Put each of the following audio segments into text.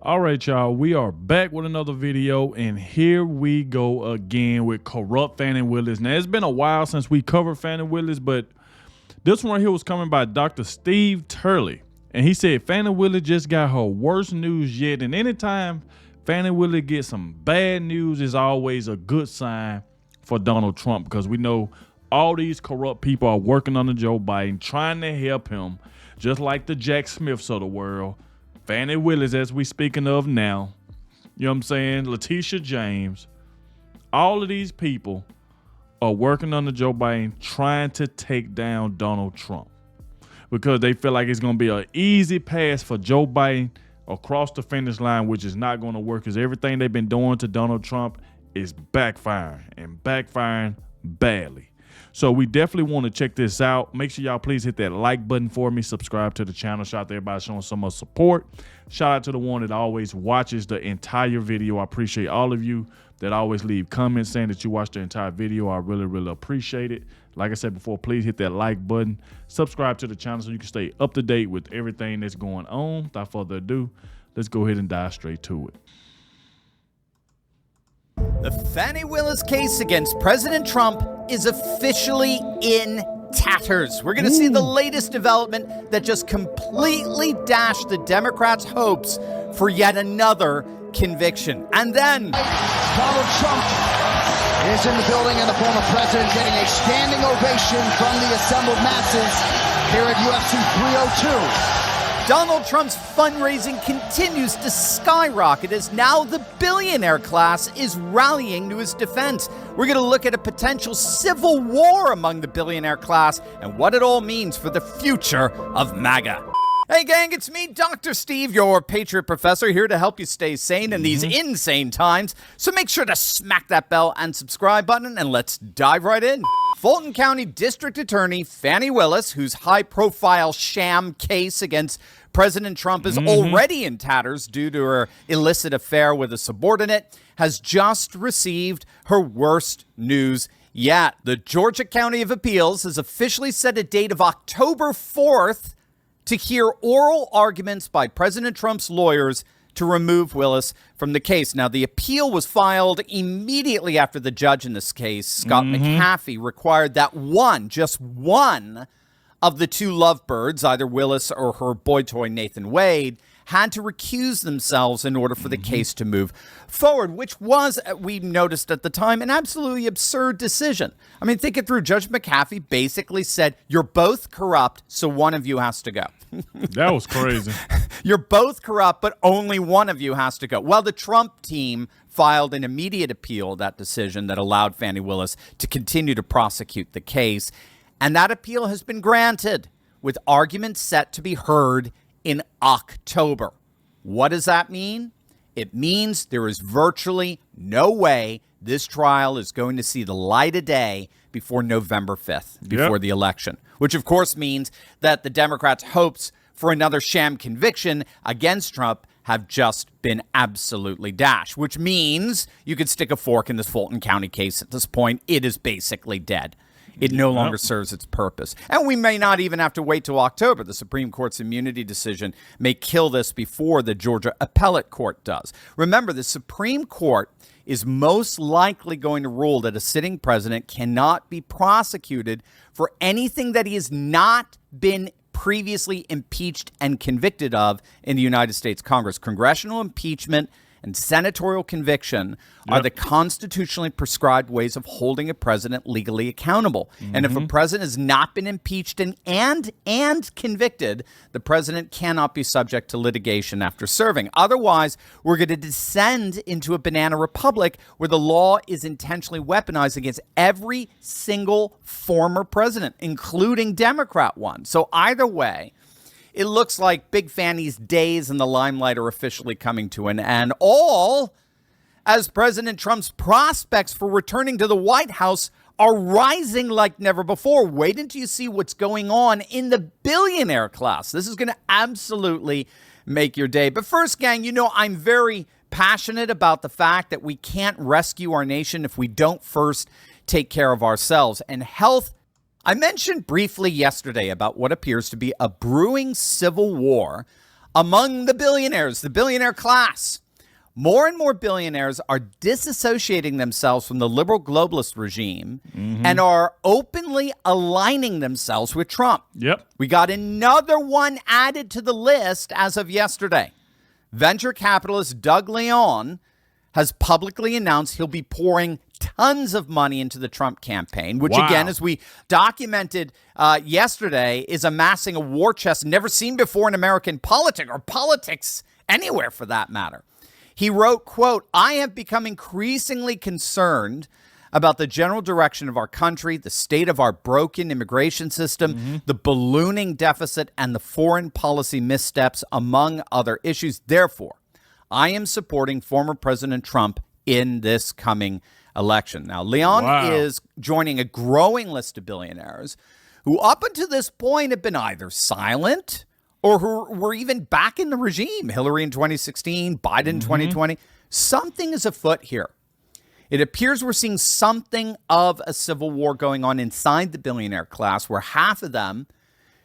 All right, y'all, we are back with another video, and here we go again with corrupt Fani Willis. Now, it's been a while since we covered Fani Willis, but this one here was coming by Dr. Steve Turley, and he said Fani Willis just got her worst news yet, and anytime Fani Willis gets some bad news is always a good sign for Donald Trump, because we know all these corrupt people are working under Joe Biden, trying to help him, just like the Jack Smiths of the world. Fani Willis, as we speaking of now, you know what I'm saying? Letitia James, all of these people are working under Joe Biden, trying to take down Donald Trump because they feel like it's going to be an easy pass for Joe Biden across the finish line, which is not going to work because everything they've been doing to Donald Trump is backfiring and backfiring badly. So we definitely want to check this out. Make sure y'all please hit that like button for me. Subscribe to the channel. Shout out to everybody showing so much support. Shout out to the one that always watches the entire video. I appreciate all of you that always leave comments saying that you watched the entire video. I really, really appreciate it. Like I said before, please hit that like button. Subscribe to the channel so you can stay up to date with everything that's going on. Without further ado, let's go ahead and dive straight to it. The Fani Willis case against President Trump is officially in tatters. We're going to see the latest development that just completely dashed the Democrats' hopes for yet another conviction. And then Donald Trump is in the building, and the former president getting a standing ovation from the assembled masses here at UFC 302. Donald Trump's fundraising continues to skyrocket as now the billionaire class is rallying to his defense. We're going to look at a potential civil war among the billionaire class and what it all means for the future of MAGA. Hey gang, it's me, Dr. Steve, your Patriot Professor, here to help you stay sane in these insane times. So make sure to smack that bell and subscribe button, and let's dive right in. Fulton County District Attorney Fani Willis, whose high-profile sham case against President Trump is already in tatters due to her illicit affair with a subordinate, has just received her worst news yet. The Georgia County of Appeals has officially set a date of October 4th to hear oral arguments by President Trump's lawyers to remove Willis from the case. Now, the appeal was filed immediately after the judge in this case, Scott McAfee, required that just one of the two lovebirds, either Willis or her boy toy Nathan Wade, had to recuse themselves in order for the case to move forward, which was, we noticed at the time, an absolutely absurd decision. I mean, think it through. Judge McAfee basically said, you're both corrupt, so one of you has to go. That was crazy. You're both corrupt, but only one of you has to go. Well, the Trump team filed an immediate appeal of that decision that allowed Fani Willis to continue to prosecute the case. And that appeal has been granted, with arguments set to be heard in October. What does that mean? It means there is virtually no way this trial is going to see the light of day before November 5th, before the election, which of course means that the Democrats' hopes for another sham conviction against Trump have just been absolutely dashed, which means you could stick a fork in this Fulton County case at this point. It is basically dead. It no longer serves its purpose. And we may not even have to wait till October. The Supreme Court's immunity decision may kill this before the Georgia Appellate Court does. Remember, the Supreme Court is most likely going to rule that a sitting president cannot be prosecuted for anything that he has not been previously impeached and convicted of in the United States Congress. Congressional impeachment and senatorial conviction are the constitutionally prescribed ways of holding a president legally accountable. And if a president has not been impeached and convicted, the president cannot be subject to litigation after serving. Otherwise, we're going to descend into a banana republic where the law is intentionally weaponized against every single former president, including Democrat ones. So either way, it looks like Big Fani's days in the limelight are officially coming to an end, all as President Trump's prospects for returning to the White House are rising like never before. Wait until you see what's going on in the billionaire class. This is going to absolutely make your day. But first, gang, you know I'm very passionate about the fact that we can't rescue our nation if we don't first take care of ourselves. And health, I mentioned briefly yesterday about what appears to be a brewing civil war among the billionaires, the billionaire class. More and more billionaires are disassociating themselves from the liberal globalist regime and are openly aligning themselves with Trump. Yep. We got another one added to the list as of yesterday. Venture capitalist Doug Leon has publicly announced he'll be pouring tons of money into the Trump campaign, which, again, as we documented yesterday, is amassing a war chest never seen before in American politics, or politics anywhere for that matter. He wrote, quote, "I have become increasingly concerned about the general direction of our country, the state of our broken immigration system, the ballooning deficit, and the foreign policy missteps, among other issues. Therefore, I am supporting former President Trump in this coming election." Now, Leon is joining a growing list of billionaires who up until this point have been either silent or who were even back in the regime. Hillary in 2016, Biden in 2020. Something is afoot here. It appears we're seeing something of a civil war going on inside the billionaire class, where half of them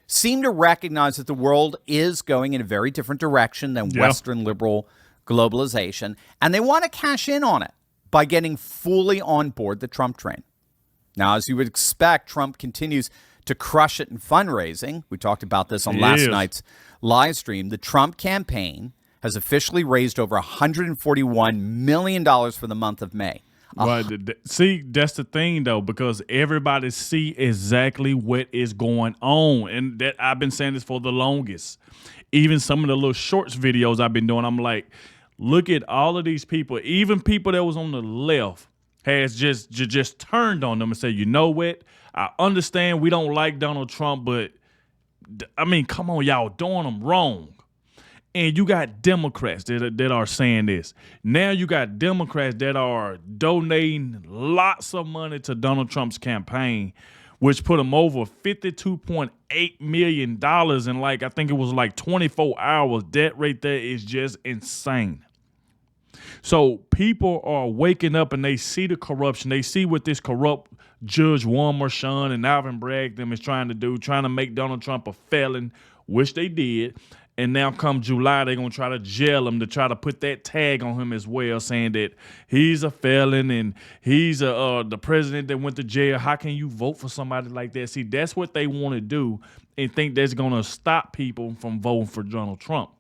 seem to recognize that the world is going in a very different direction than Western liberal globalization, and they want to cash in on it by getting fully on board the Trump train. Now, as you would expect, Trump continues to crush it in fundraising. We talked about this on last night's live stream. The Trump campaign has officially raised over $141 million for the month of May. Right. See, that's the thing, though, because everybody see exactly what is going on. And that I've been saying this for the longest. Even some of the little shorts videos I've been doing, I'm like, look at all of these people, even people that was on the left, has just turned on them and said, you know what? I understand we don't like Donald Trump, but, I mean, come on, y'all doing them wrong. And you got Democrats that are saying this. Now you got Democrats that are donating lots of money to Donald Trump's campaign, which put him over $52.8 million in, like, I think it was like 24 hours. That right there is just insane. So people are waking up and they see the corruption. They see what this corrupt Judge Juan Merchan and Alvin Bragg them is trying to do, trying to make Donald Trump a felon, which they did. And now come July, they're going to try to jail him, to try to put that tag on him as well, saying that he's a felon and he's the president that went to jail. How can you vote for somebody like that? See, that's what they want to do and think that's going to stop people from voting for Donald Trump.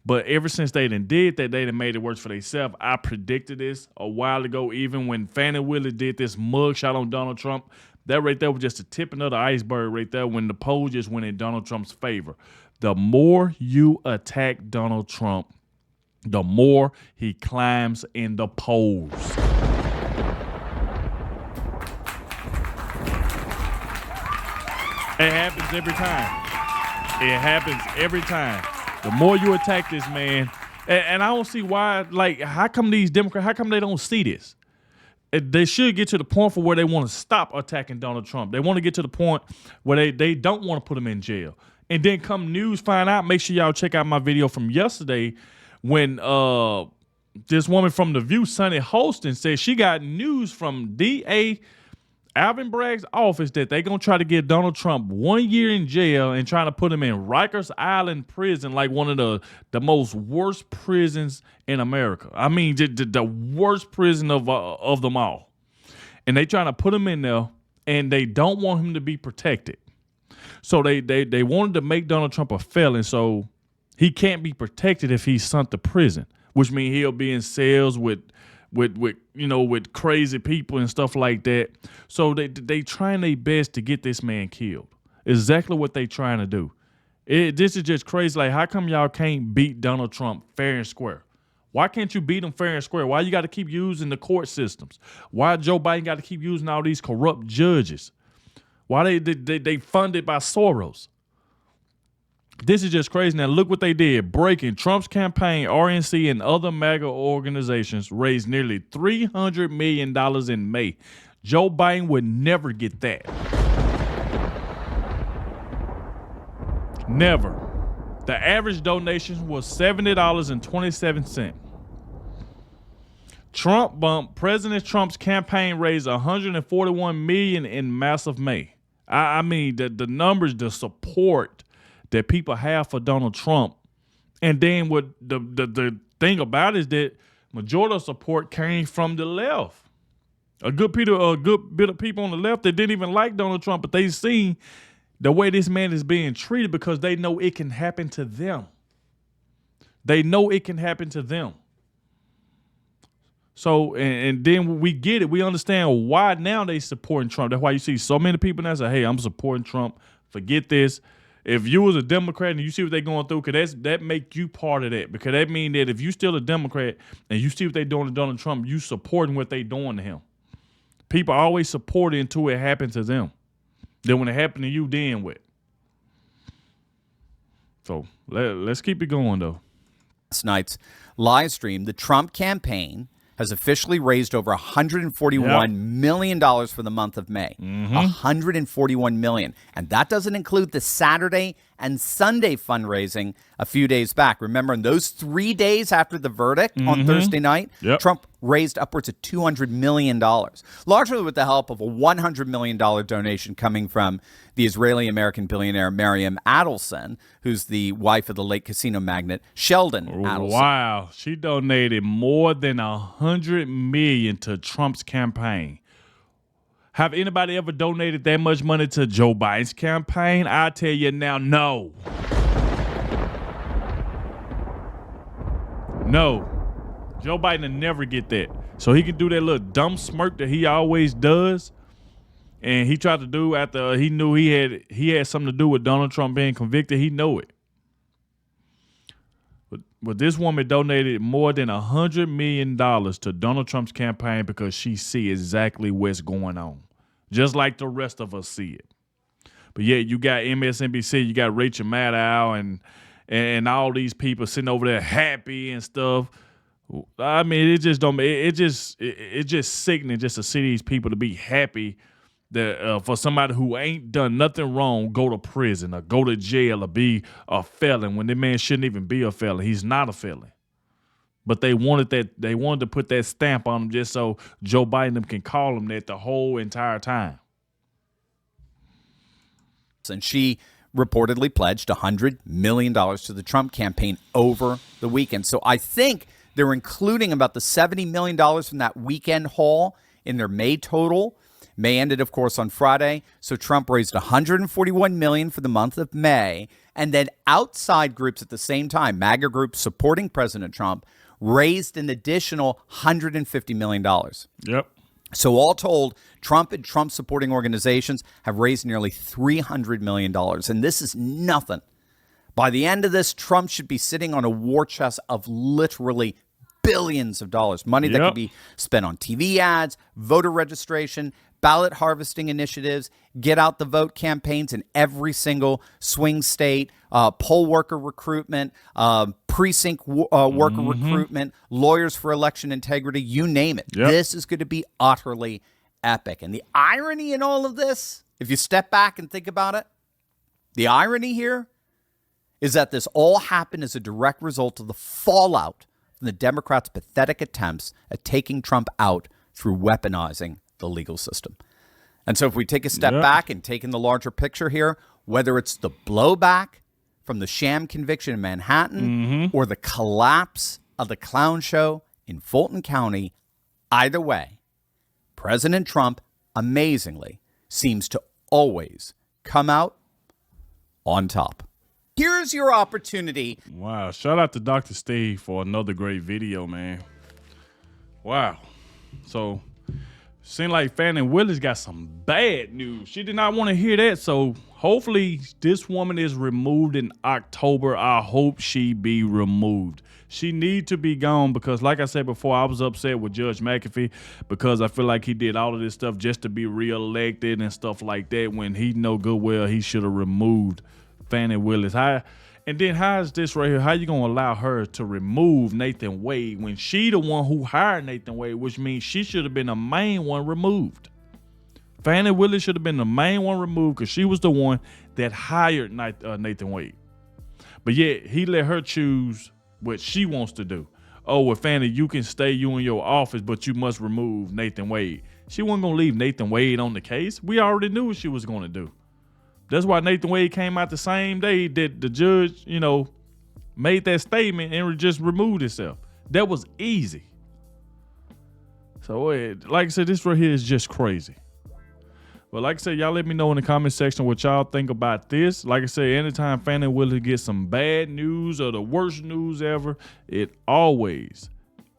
But ever since they done did that, they done made it worse for themselves. I predicted this a while ago, even when Fani Willis did this mugshot on Donald Trump. That right there was just the tipping of the iceberg right there when the poll just went in Donald Trump's favor. The more you attack Donald Trump, the more he climbs in the polls. It happens every time. It happens every time. The more you attack this man, and I don't see why, like, how come these Democrats, how come they don't see this? They should get to the point for where they want to stop attacking Donald Trump. They want to get to the point where they don't want to put him in jail. And then come news find out, make sure y'all check out my video from yesterday when this woman from The View, Sunny Holston, said she got news from DA Alvin Bragg's office that they're going to try to get Donald Trump 1 year in jail and trying to put him in Rikers Island prison, like one of the most worst prisons in America. I mean, the worst prison of them all. And they trying to put him in there, and they don't want him to be protected. So they wanted to make Donald Trump a felon, so he can't be protected if he's sent to prison, which means he'll be in cells with crazy people and stuff like that. So they trying their best to get this man killed. Exactly what they trying to do. This is just crazy. Like, how come y'all can't beat Donald Trump fair and square? Why can't you beat him fair and square? Why you got to keep using the court systems? Why Joe Biden got to keep using all these corrupt judges? Why they funded by Soros? This is just crazy. Now, look what they did. Breaking Trump's campaign, RNC, and other MAGA organizations raised nearly $300 million in May. Joe Biden would never get that. Never. The average donation was $70.27. Trump bump. President Trump's campaign raised $141 million in massive May. I mean, the numbers, the support that people have for Donald Trump And then what the thing about it is that majority of support came from the left. A good bit of people on the left that didn't even like Donald Trump, but they seen the way this man is being treated because they know it can happen to them. They know it can happen to them. So, and then we get it. We understand why now they supporting Trump. That's why you see so many people now say, hey, I'm supporting Trump. Forget this. If you was a Democrat and you see what they're going through, because that make you part of that. Because that mean that if you still a Democrat and you see what they doing to Donald Trump, you supporting what they doing to him. People always support it until it happens to them. Then when it happened to you, then what? So let's keep it going, though. Last night's live stream, the Trump campaign has officially raised over $141 million for the month of May. $141 million. And that doesn't include the Saturday and Sunday fundraising a few days back. Remember, in those 3 days after the verdict on Thursday night, Trump raised upwards of $200 million, largely with the help of a $100 million donation coming from the Israeli-American billionaire Miriam Adelson, who's the wife of the late casino magnate Sheldon Adelson. Wow. She donated more than $100 million to Trump's campaign. Have anybody ever donated that much money to Joe Biden's campaign? I tell you now, no. No. Joe Biden will never get that. So he can do that little dumb smirk that he always does. And he tried to do after he knew he had something to do with Donald Trump being convicted. He knew it. But this woman donated more than $100 million to Donald Trump's campaign because she see exactly what's going on. Just like the rest of us see it. But yeah, you got MSNBC, you got Rachel Maddow and all these people sitting over there happy and stuff. I mean, it just sickening just to see these people to be happy that for somebody who ain't done nothing wrong go to prison or go to jail or be a felon when that man shouldn't even be a felon. He's not a felon. But they wanted to put that stamp on him just so Joe Biden can call him that the whole entire time. And she reportedly pledged $100 million to the Trump campaign over the weekend. So I think they're including about the $70 million from that weekend haul in their May total. May ended, of course, on Friday. So Trump raised $141 million for the month of May. And then outside groups at the same time, MAGA groups supporting President Trump, raised an additional $150 million. Yep. So all told, Trump and Trump supporting organizations have raised nearly $300 million. And this is nothing. By the end of this, Trump should be sitting on a war chest of literally billions of dollars. Money that could be spent on TV ads, voter registration, ballot harvesting initiatives, get out the vote campaigns in every single swing state, poll worker recruitment, precinct worker recruitment, lawyers for election integrity, you name it. Yep. This is going to be utterly epic. And the irony in all of this, if you step back and think about it, the irony here is that this all happened as a direct result of the fallout from the Democrats' pathetic attempts at taking Trump out through weaponizing the legal system. And so if we take a step back and take in the larger picture here, whether it's the blowback from the sham conviction in Manhattan or the collapse of the clown show in Fulton County, either way, President Trump, amazingly, seems to always come out on top. Here's your opportunity. Wow. Shout out to Dr. Steve for another great video, man. Wow. So seemed like Fani Willis got some bad news. She did not want to hear that. So hopefully this woman is removed in October. I hope she be removed. She need to be gone because, like I said before, I was upset with Judge McAfee because I feel like he did all of this stuff just to be reelected and stuff like that when he know good well he should have removed Fani Willis. And then how is this right here? How you going to allow her to remove Nathan Wade when she the one who hired Nathan Wade, which means she should have been the main one removed. Fani Willis should have been the main one removed because she was the one that hired Nathan Wade. But yet he let her choose what she wants to do. Oh, well, Fani, you can stay in your office, but you must remove Nathan Wade. She wasn't going to leave Nathan Wade on the case. We already knew what she was going to do. That's why Nathan Wade came out the same day that the judge, made that statement and just removed itself. That was easy. So, like I said, this right here is just crazy. But like I said, y'all let me know in the comment section what y'all think about this. Like I said, anytime Fani Willis gets some bad news or the worst news ever, it always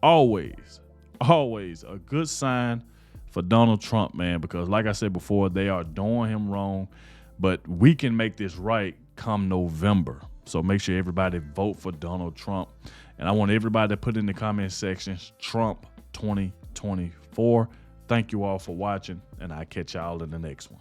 a good sign for Donald Trump, man, because like I said before, they are doing him wrong, but we can make this right come November. So make sure everybody vote for Donald Trump. And I want everybody to put in the comment section, Trump 2024. Thank you all for watching, and I'll catch y'all in the next one.